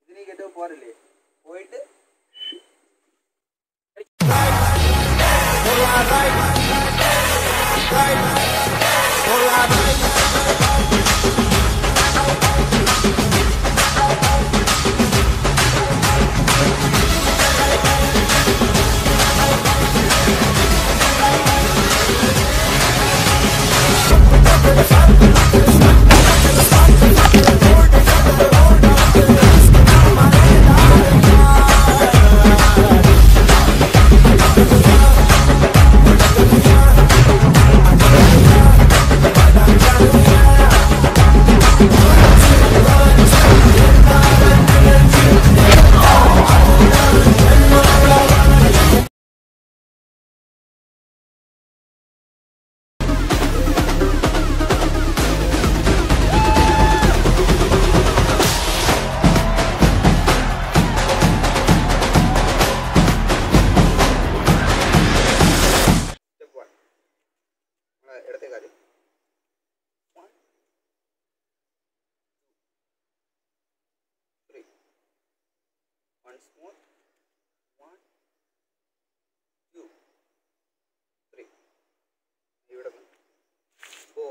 ഇതിനെ കേട്ടോ പോരല്ലേ പോയിട്ട് once more 1 2 3 ഇവിടെ 4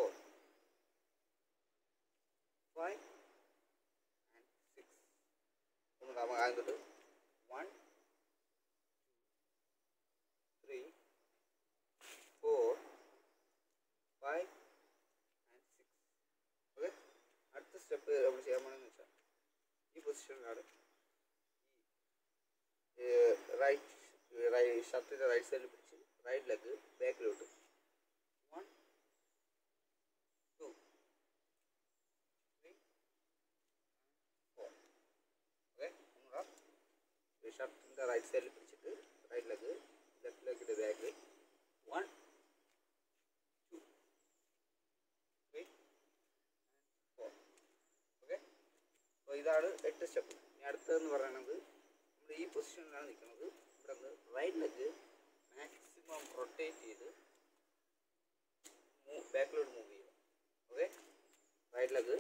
5 and 6 ഒന്ന് നമുക്ക് ആദ്യം തൊട്ട് 1 2 3 4 5 and 6 ഓക്കെ അടുത്ത സ്റ്റെപ്പ് നമ്മൾ ചെയ്യാൻ പോകുന്നത് വെച്ചാൽ ഈ പൊസിഷനിലാണ് right ഷർട്ടിന്റെ റൈറ്റ് സൈഡിൽ പിടിച്ച് റൈറ്റ് ലെഗ് ബാക്കിലോട്ട് 1 2 3 4 ഓക്കെ നമ്മൾ ഷർട്ടിന്റെ റൈറ്റ് സൈഡിൽ പിടിച്ചിട്ട് റൈറ്റ് ലെഗ് ലെഫ്റ്റ് ലെഗിന്റെ ബാക്കിൽ 1 2 3 4 ഓക്കെ അപ്പോൾ ഇതാണ് 8 സ്റ്റെപ്പ്. ഇനി അടുത്തതെന്ന് പറയുന്നത് ഈ പൊസിഷനിലാണ് നിൽക്കുന്നത്. ഇവിടെ നിന്ന് റൈറ്റ് ലെഗ് മാക്സിമം റൊട്ടേറ്റ് ചെയ്ത് ബാക്കിലോട്ട് മൂവ് ചെയ്യുക. Okay right leg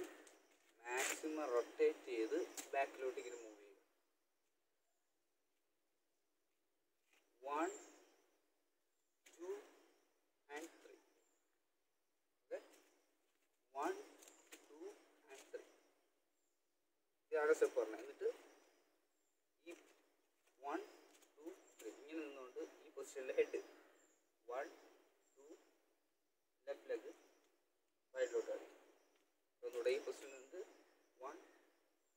maximum rotate ചെയ്ത് ബാക്കിലോട്ട് ഇങ്ങനെ മൂവ് ചെയ്യുക. 1 2 and 3 ഓക്കെ 1 2 and 3 ഇതാണ് സ്റ്റെപ്പ് പറഞ്ഞത്. എന്നിട്ട് ഈ 1 2 3 ഇങ്ങനെ നിന്നുകൊണ്ട് ഈ പൊസിഷനിൽ ഹെഡ് 1 2 ലെഫ്റ്റ് ലെഗ് റൈറ്റിലോട്ട് ആയി ഒന്നുകൂടെ ഈ പൊസിഷനിൽ നിന്ന് 1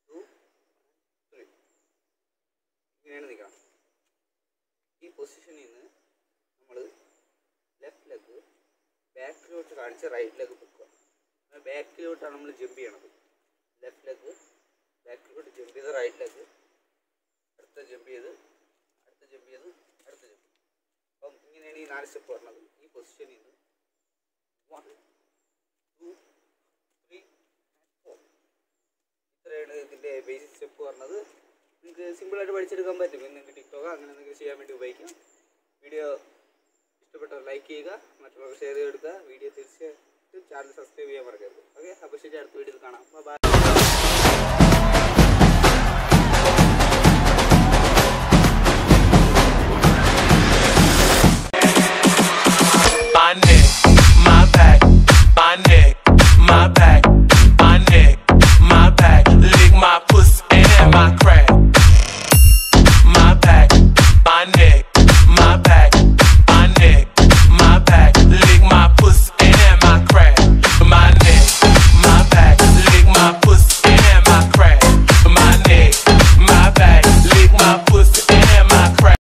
2 3 ഇങ്ങനെയാണ് നിൽക്കണം. ഈ പൊസിഷനിൽ നിന്ന് നമ്മൾ ലെഫ്റ്റ് ലെഗ് ബാക്കിലോട്ട് കാണിച്ച് റൈറ്റ് ലെഗ് പൊക്കുക. ബാക്കിലോട്ടാണ് നമ്മൾ ജമ്പ് ചെയ്യണത്. ലെഫ്റ്റ് ലെഗ് ബാക്കിലോട്ട് ജമ്പ് ചെയ്ത് റൈറ്റ് ലെഗ് അടുത്ത ജമ്പ് ചെയ്ത് അടുത്ത ജമ്പ് ചെയ്ത് അടുത്ത ജമ്പ്. അപ്പം ഇങ്ങനെയാണ് ഈ 4 സ്റ്റെപ്പ് പറഞ്ഞത്. ഈ പൊസിഷനിൽ നിന്ന് 1 2 3 4 ഇത്രയാണ് ഇതിൻ്റെ ബേസിക് സ്റ്റെപ്പ് പറഞ്ഞത്. നിങ്ങൾക്ക് സിമ്പിളായിട്ട് പഠിച്ചെടുക്കാൻ പറ്റും. നിങ്ങൾക്ക് ടിക്ടോക്ക് അങ്ങനെ എന്തെങ്കിലും ചെയ്യാൻ വേണ്ടി ഉപയോഗിക്കാം. വീഡിയോ ഇഷ്ടപ്പെട്ടവർ ലൈക്ക് ചെയ്യുക, മറ്റുള്ളവർ ഷെയർ ചെയ്ത് കൊടുക്കുക. വീഡിയോ തീർച്ചയായിട്ടും ചാനൽ സബ്സ്ക്രൈബ് ചെയ്യാൻ മറക്കരുത്. ഓക്കെ അപ്പോൾ ശരി, അടുത്ത വീഡിയോയിൽ കാണാം. ബൈ.